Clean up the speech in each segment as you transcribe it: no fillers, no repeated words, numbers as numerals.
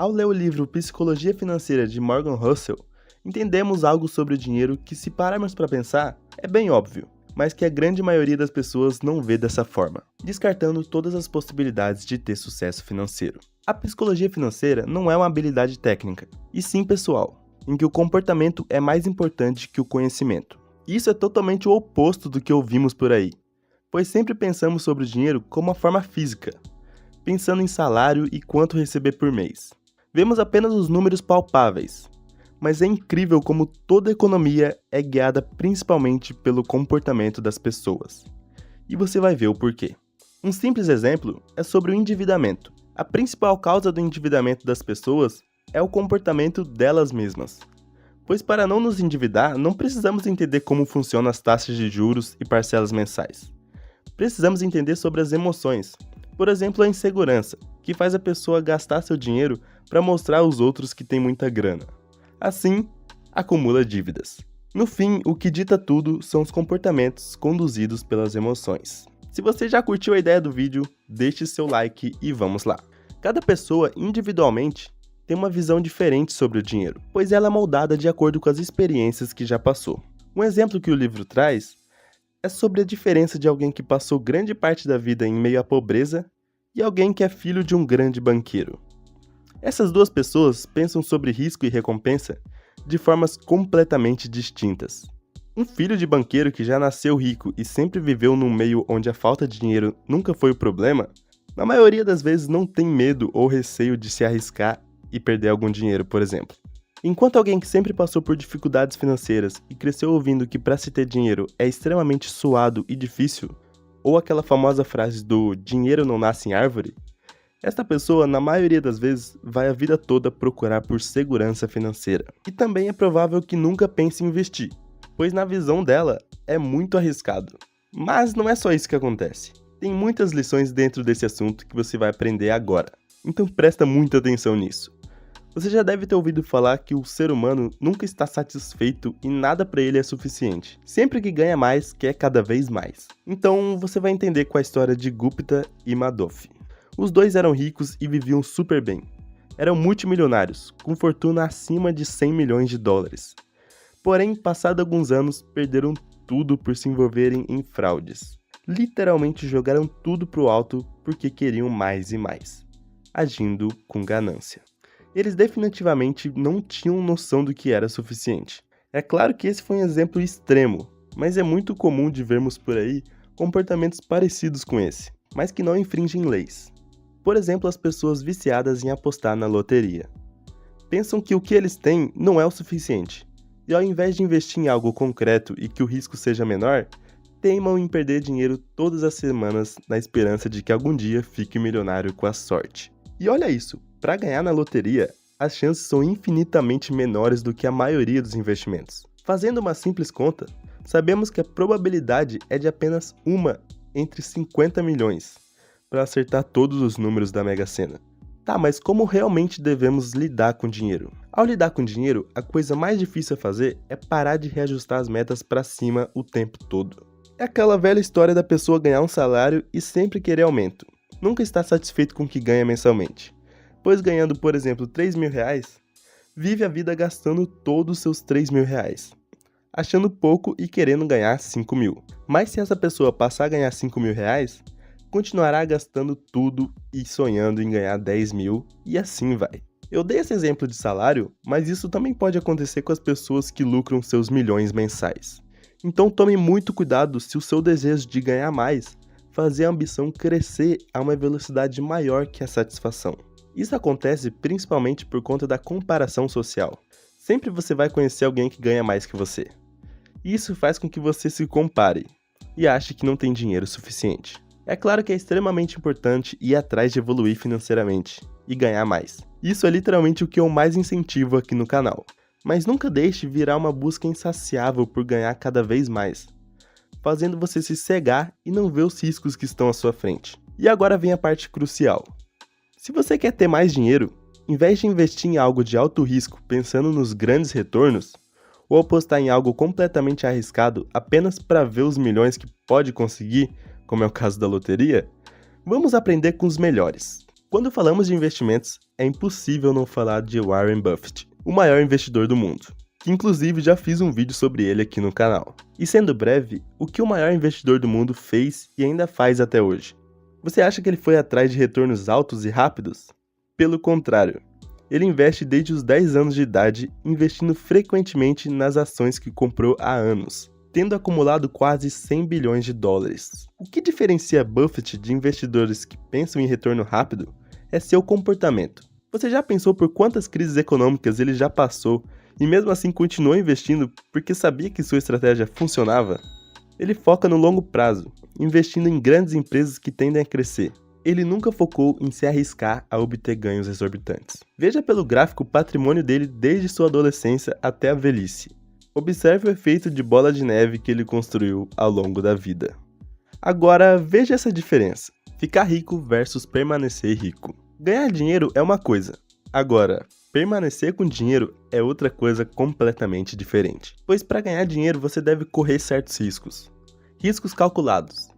Ao ler o livro Psicologia Financeira de Morgan Housel, entendemos algo sobre o dinheiro que, se pararmos para pensar, é bem óbvio, mas que a grande maioria das pessoas não vê dessa forma, descartando todas as possibilidades de ter sucesso financeiro. A psicologia financeira não é uma habilidade técnica, e sim pessoal, em que o comportamento é mais importante que o conhecimento. Isso é totalmente o oposto do que ouvimos por aí, pois sempre pensamos sobre o dinheiro como uma forma física, pensando em salário e quanto receber por mês. Vemos apenas os números palpáveis, mas é incrível como toda economia é guiada principalmente pelo comportamento das pessoas. E você vai ver o porquê. Um simples exemplo é sobre o endividamento. A principal causa do endividamento das pessoas é o comportamento delas mesmas. Pois para não nos endividar, não precisamos entender como funcionam as taxas de juros e parcelas mensais. Precisamos entender sobre as emoções. Por exemplo, a insegurança, que faz a pessoa gastar seu dinheiro para mostrar aos outros que tem muita grana. Assim, acumula dívidas. No fim, o que dita tudo são os comportamentos conduzidos pelas emoções. Se você já curtiu a ideia do vídeo, deixe seu like e vamos lá. Cada pessoa, individualmente, tem uma visão diferente sobre o dinheiro, pois ela é moldada de acordo com as experiências que já passou. Um exemplo que o livro traz é sobre a diferença de alguém que passou grande parte da vida em meio à pobreza e alguém que é filho de um grande banqueiro. Essas duas pessoas pensam sobre risco e recompensa de formas completamente distintas. Um filho de banqueiro que já nasceu rico e sempre viveu num meio onde a falta de dinheiro nunca foi o problema, na maioria das vezes não tem medo ou receio de se arriscar e perder algum dinheiro, por exemplo. Enquanto alguém que sempre passou por dificuldades financeiras e cresceu ouvindo que para se ter dinheiro é extremamente suado e difícil, ou aquela famosa frase do dinheiro não nasce em árvore, esta pessoa, na maioria das vezes, vai a vida toda procurar por segurança financeira. E também é provável que nunca pense em investir, pois na visão dela é muito arriscado. Mas não é só isso que acontece. Tem muitas lições dentro desse assunto que você vai aprender agora. Então presta muita atenção nisso. Você já deve ter ouvido falar que o ser humano nunca está satisfeito e nada para ele é suficiente. Sempre que ganha mais, quer cada vez mais. Então você vai entender com a história de Gupta e Madoff. Os dois eram ricos e viviam super bem. Eram multimilionários, com fortuna acima de 100 milhões de dólares. Porém, passados alguns anos, perderam tudo por se envolverem em fraudes. Literalmente jogaram tudo pro alto porque queriam mais e mais, agindo com ganância. Eles definitivamente não tinham noção do que era suficiente. É claro que esse foi um exemplo extremo, mas é muito comum de vermos por aí comportamentos parecidos com esse, mas que não infringem leis. Por exemplo, as pessoas viciadas em apostar na loteria. Pensam que o que eles têm não é o suficiente, e ao invés de investir em algo concreto e que o risco seja menor, teimam em perder dinheiro todas as semanas na esperança de que algum dia fique milionário com a sorte. E olha isso, para ganhar na loteria, as chances são infinitamente menores do que a maioria dos investimentos. Fazendo uma simples conta, sabemos que a probabilidade é de apenas uma entre 50 milhões. Para acertar todos os números da Mega Sena. Tá, mas como realmente devemos lidar com dinheiro? Ao lidar com dinheiro, a coisa mais difícil a fazer é parar de reajustar as metas para cima o tempo todo. É aquela velha história da pessoa ganhar um salário e sempre querer aumento. Nunca está satisfeito com o que ganha mensalmente. Pois ganhando, por exemplo, 3 mil reais, vive a vida gastando todos os seus 3 mil reais. Achando pouco e querendo ganhar 5 mil. Mas se essa pessoa passar a ganhar 5 mil reais, continuará gastando tudo e sonhando em ganhar 10 mil, e assim vai. Eu dei esse exemplo de salário, mas isso também pode acontecer com as pessoas que lucram seus milhões mensais. Então tome muito cuidado se o seu desejo de ganhar mais fazer a ambição crescer a uma velocidade maior que a satisfação. Isso acontece principalmente por conta da comparação social. Sempre você vai conhecer alguém que ganha mais que você. Isso faz com que você se compare e ache que não tem dinheiro suficiente. É claro que é extremamente importante ir atrás de evoluir financeiramente e ganhar mais. Isso é literalmente o que eu mais incentivo aqui no canal. Mas nunca deixe virar uma busca insaciável por ganhar cada vez mais, fazendo você se cegar e não ver os riscos que estão à sua frente. E agora vem a parte crucial. Se você quer ter mais dinheiro, em vez de investir em algo de alto risco pensando nos grandes retornos, ou apostar em algo completamente arriscado apenas para ver os milhões que pode conseguir, como é o caso da loteria, vamos aprender com os melhores. Quando falamos de investimentos, é impossível não falar de Warren Buffett, o maior investidor do mundo, que inclusive já fiz um vídeo sobre ele aqui no canal. E sendo breve, o que o maior investidor do mundo fez e ainda faz até hoje? Você acha que ele foi atrás de retornos altos e rápidos? Pelo contrário, ele investe desde os 10 anos de idade, investindo frequentemente nas ações que comprou há anos, tendo acumulado quase 100 bilhões de dólares. O que diferencia Buffett de investidores que pensam em retorno rápido é seu comportamento. Você já pensou por quantas crises econômicas ele já passou e mesmo assim continuou investindo porque sabia que sua estratégia funcionava? Ele foca no longo prazo, investindo em grandes empresas que tendem a crescer. Ele nunca focou em se arriscar a obter ganhos exorbitantes. Veja pelo gráfico o patrimônio dele desde sua adolescência até a velhice. Observe o efeito de bola de neve que ele construiu ao longo da vida. Agora, veja essa diferença. Ficar rico versus permanecer rico. Ganhar dinheiro é uma coisa. Agora, permanecer com dinheiro é outra coisa completamente diferente. Pois para ganhar dinheiro você deve correr certos riscos. Riscos calculados.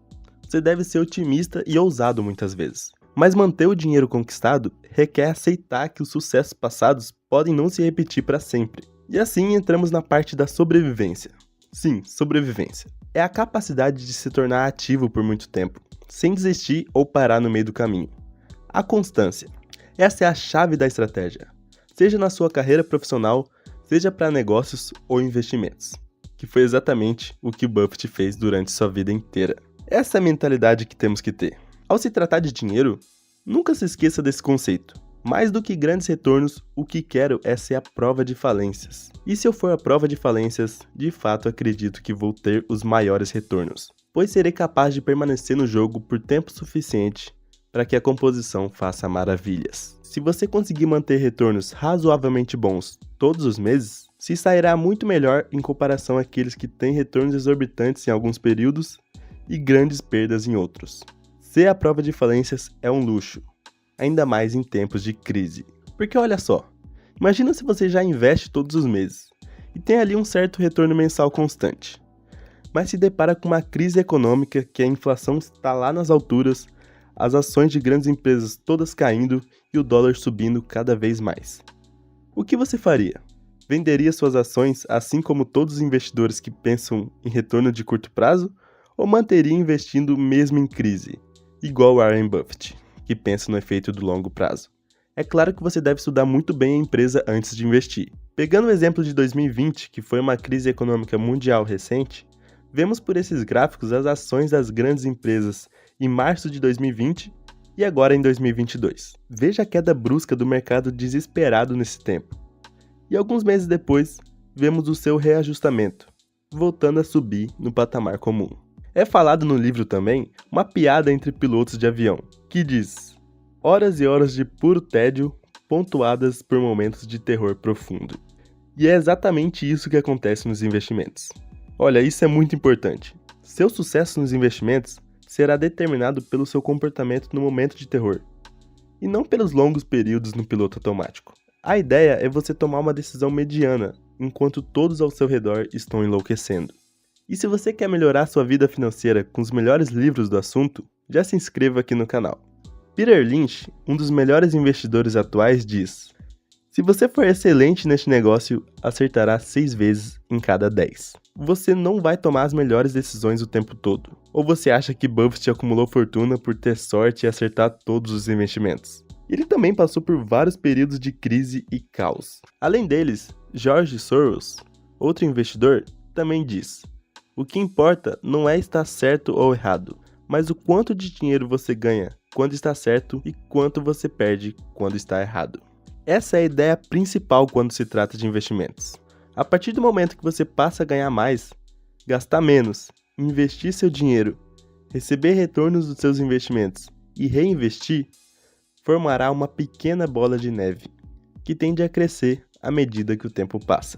Você deve ser otimista e ousado muitas vezes. Mas manter o dinheiro conquistado requer aceitar que os sucessos passados podem não se repetir para sempre. E assim entramos na parte da sobrevivência. Sim, sobrevivência. É a capacidade de se tornar ativo por muito tempo, sem desistir ou parar no meio do caminho. A constância. Essa é a chave da estratégia. Seja na sua carreira profissional, seja para negócios ou investimentos. Que foi exatamente o que Buffett fez durante sua vida inteira. Essa é a mentalidade que temos que ter. Ao se tratar de dinheiro, nunca se esqueça desse conceito. Mais do que grandes retornos, o que quero é ser a prova de falências. E se eu for a prova de falências, de fato acredito que vou ter os maiores retornos, pois serei capaz de permanecer no jogo por tempo suficiente para que a composição faça maravilhas. Se você conseguir manter retornos razoavelmente bons todos os meses, se sairá muito melhor em comparação àqueles que têm retornos exorbitantes em alguns períodos e grandes perdas em outros. Ser a prova de falências é um luxo, ainda mais em tempos de crise. Porque olha só, imagina se você já investe todos os meses e tem ali um certo retorno mensal constante, mas se depara com uma crise econômica que a inflação está lá nas alturas, as ações de grandes empresas todas caindo e o dólar subindo cada vez mais. O que você faria? Venderia suas ações assim como todos os investidores que pensam em retorno de curto prazo? Ou manteria investindo mesmo em crise, igual Warren Buffett, que pensa no efeito do longo prazo? É claro que você deve estudar muito bem a empresa antes de investir. Pegando o exemplo de 2020, que foi uma crise econômica mundial recente, vemos por esses gráficos as ações das grandes empresas em março de 2020 e agora em 2022. Veja a queda brusca do mercado desesperado nesse tempo. E alguns meses depois, vemos o seu reajustamento, voltando a subir no patamar comum. É falado no livro também uma piada entre pilotos de avião, que diz: horas e horas de puro tédio, pontuadas por momentos de terror profundo. E é exatamente isso que acontece nos investimentos. Olha, isso é muito importante. Seu sucesso nos investimentos será determinado pelo seu comportamento no momento de terror, e não pelos longos períodos no piloto automático. A ideia é você tomar uma decisão mediana, enquanto todos ao seu redor estão enlouquecendo. E se você quer melhorar sua vida financeira com os melhores livros do assunto, já se inscreva aqui no canal. Peter Lynch, um dos melhores investidores atuais, diz: se você for excelente neste negócio, acertará 6 vezes em cada 10. Você não vai tomar as melhores decisões o tempo todo. Ou você acha que Buffett acumulou fortuna por ter sorte e acertar todos os investimentos? Ele também passou por vários períodos de crise e caos. Além deles, George Soros, outro investidor, também diz: o que importa não é estar certo ou errado, mas o quanto de dinheiro você ganha quando está certo e quanto você perde quando está errado. Essa é a ideia principal quando se trata de investimentos. A partir do momento que você passa a ganhar mais, gastar menos, investir seu dinheiro, receber retornos dos seus investimentos e reinvestir, formará uma pequena bola de neve, que tende a crescer à medida que o tempo passa,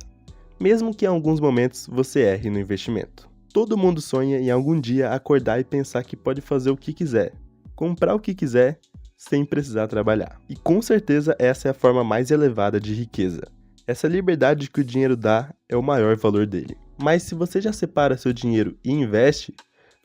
mesmo que em alguns momentos você erre no investimento. Todo mundo sonha em algum dia acordar e pensar que pode fazer o que quiser, comprar o que quiser, sem precisar trabalhar. E com certeza essa é a forma mais elevada de riqueza. Essa liberdade que o dinheiro dá é o maior valor dele. Mas se você já separa seu dinheiro e investe,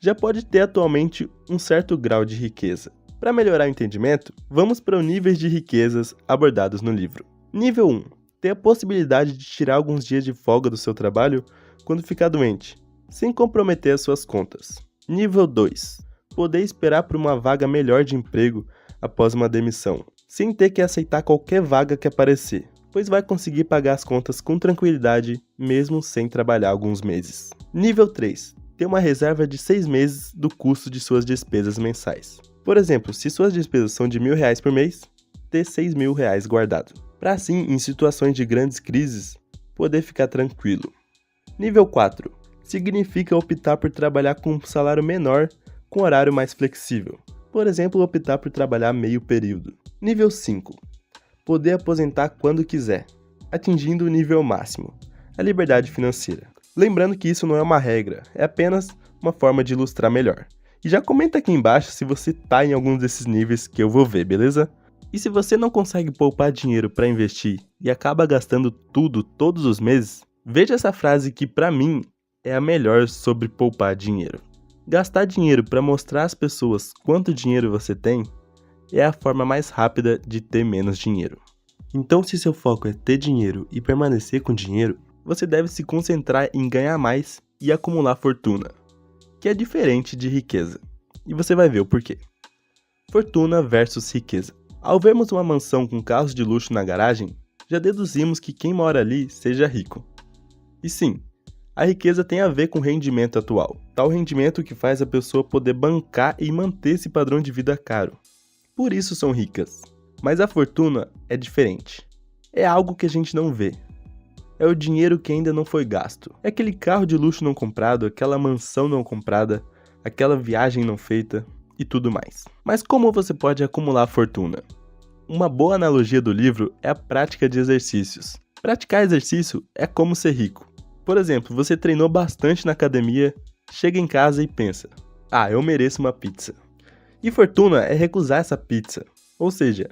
já pode ter atualmente um certo grau de riqueza. Para melhorar o entendimento, vamos para os níveis de riquezas abordados no livro. Nível 1. Ter a possibilidade de tirar alguns dias de folga do seu trabalho quando ficar doente, sem comprometer as suas contas. Nível 2. Poder esperar por uma vaga melhor de emprego após uma demissão, sem ter que aceitar qualquer vaga que aparecer, pois vai conseguir pagar as contas com tranquilidade, mesmo sem trabalhar alguns meses. Nível 3. Ter uma reserva de 6 meses do custo de suas despesas mensais. Por exemplo, se suas despesas são de R$1.000 por mês, ter R$6.000 guardado, para assim, em situações de grandes crises, poder ficar tranquilo. Nível 4. Significa optar por trabalhar com um salário menor com horário mais flexível. Por exemplo, optar por trabalhar meio período. Nível 5. Poder aposentar quando quiser, atingindo o nível máximo, a liberdade financeira. Lembrando que isso não é uma regra, é apenas uma forma de ilustrar melhor. E já comenta aqui embaixo se você tá em algum desses níveis que eu vou ver, beleza? E se você não consegue poupar dinheiro para investir e acaba gastando tudo todos os meses, veja essa frase que para mim é a melhor sobre poupar dinheiro. Gastar dinheiro para mostrar às pessoas quanto dinheiro você tem é a forma mais rápida de ter menos dinheiro. Então, se seu foco é ter dinheiro e permanecer com dinheiro, você deve se concentrar em ganhar mais e acumular fortuna, que é diferente de riqueza. E você vai ver o porquê. Fortuna versus riqueza. Ao vermos uma mansão com carros de luxo na garagem, já deduzimos que quem mora ali seja rico. E sim, a riqueza tem a ver com o rendimento atual, tal rendimento que faz a pessoa poder bancar e manter esse padrão de vida caro. Por isso são ricas. Mas a fortuna é diferente. É algo que a gente não vê. É o dinheiro que ainda não foi gasto. É aquele carro de luxo não comprado, aquela mansão não comprada, aquela viagem não feita e tudo mais. Mas como você pode acumular fortuna? Uma boa analogia do livro é a prática de exercícios. Praticar exercício é como ser rico. Por exemplo, você treinou bastante na academia, chega em casa e pensa: eu mereço uma pizza. E fortuna é recusar essa pizza. Ou seja,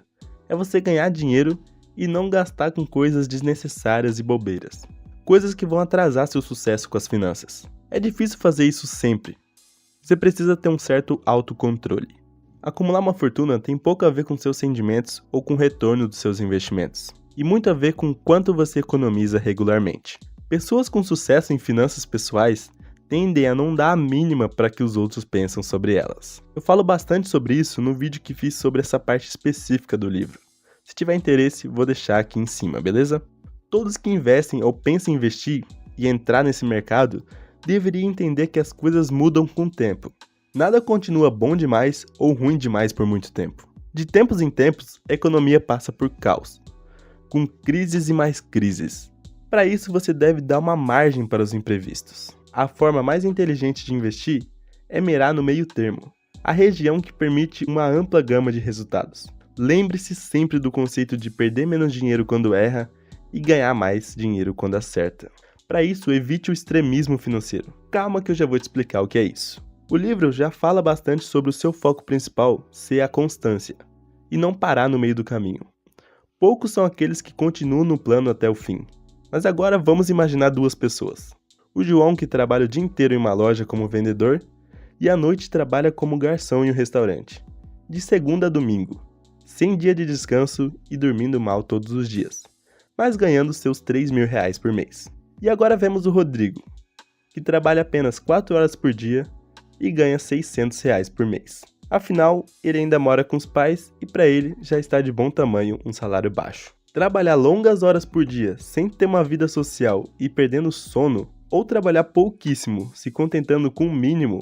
é você ganhar dinheiro e não gastar com coisas desnecessárias e bobeiras. Coisas que vão atrasar seu sucesso com as finanças. É difícil fazer isso sempre. Você precisa ter um certo autocontrole. Acumular uma fortuna tem pouco a ver com seus rendimentos ou com o retorno dos seus investimentos, e muito a ver com quanto você economiza regularmente. Pessoas com sucesso em finanças pessoais tendem a não dar a mínima para que os outros pensam sobre elas. Eu falo bastante sobre isso no vídeo que fiz sobre essa parte específica do livro. Se tiver interesse, vou deixar aqui em cima, beleza? Todos que investem ou pensam em investir e entrar nesse mercado deveriam entender que as coisas mudam com o tempo. Nada continua bom demais ou ruim demais por muito tempo. De tempos em tempos, a economia passa por caos, com crises e mais crises. Para isso, você deve dar uma margem para os imprevistos. A forma mais inteligente de investir é mirar no meio termo, a região que permite uma ampla gama de resultados. Lembre-se sempre do conceito de perder menos dinheiro quando erra e ganhar mais dinheiro quando acerta. Para isso, evite o extremismo financeiro. Calma que eu já vou te explicar o que é isso. O livro já fala bastante sobre o seu foco principal ser a constância e não parar no meio do caminho. Poucos são aqueles que continuam no plano até o fim. Mas agora vamos imaginar duas pessoas. O João, que trabalha o dia inteiro em uma loja como vendedor, e à noite trabalha como garçom em um restaurante. De segunda a domingo, sem dia de descanso e dormindo mal todos os dias, mas ganhando seus R$3.000 por mês. E agora vemos o Rodrigo, que trabalha apenas 4 horas por dia e ganha R$600 por mês. Afinal, ele ainda mora com os pais e para ele já está de bom tamanho um salário baixo. Trabalhar longas horas por dia sem ter uma vida social e perdendo sono, ou trabalhar pouquíssimo se contentando com o mínimo,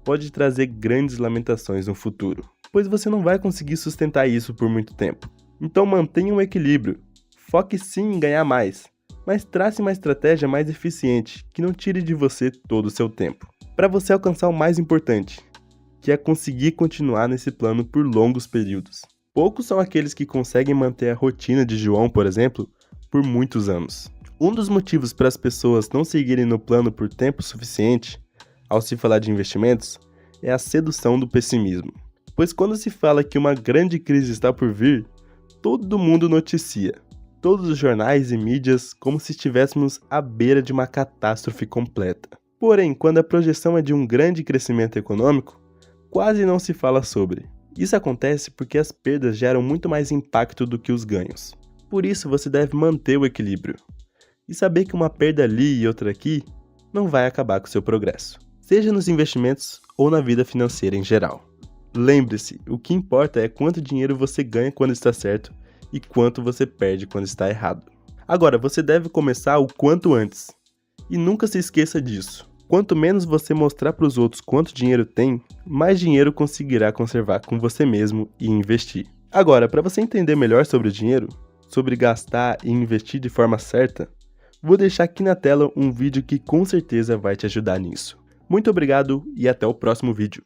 pode trazer grandes lamentações no futuro, pois você não vai conseguir sustentar isso por muito tempo. Então mantenha um equilíbrio, foque sim em ganhar mais, mas trace uma estratégia mais eficiente que não tire de você todo o seu tempo, para você alcançar o mais importante, que é conseguir continuar nesse plano por longos períodos. Poucos são aqueles que conseguem manter a rotina de João, por exemplo, por muitos anos. Um dos motivos para as pessoas não seguirem no plano por tempo suficiente, ao se falar de investimentos, é a sedução do pessimismo. Pois quando se fala que uma grande crise está por vir, todo mundo noticia. Todos os jornais e mídias como se estivéssemos à beira de uma catástrofe completa. Porém, quando a projeção é de um grande crescimento econômico, quase não se fala sobre. Isso acontece porque as perdas geram muito mais impacto do que os ganhos. Por isso você deve manter o equilíbrio. E saber que uma perda ali e outra aqui não vai acabar com o seu progresso, seja nos investimentos ou na vida financeira em geral. Lembre-se, o que importa é quanto dinheiro você ganha quando está certo e quanto você perde quando está errado. Agora, você deve começar o quanto antes. E nunca se esqueça disso. Quanto menos você mostrar para os outros quanto dinheiro tem, mais dinheiro conseguirá conservar com você mesmo e investir. Agora, para você entender melhor sobre o dinheiro, sobre gastar e investir de forma certa, vou deixar aqui na tela um vídeo que com certeza vai te ajudar nisso. Muito obrigado e até o próximo vídeo.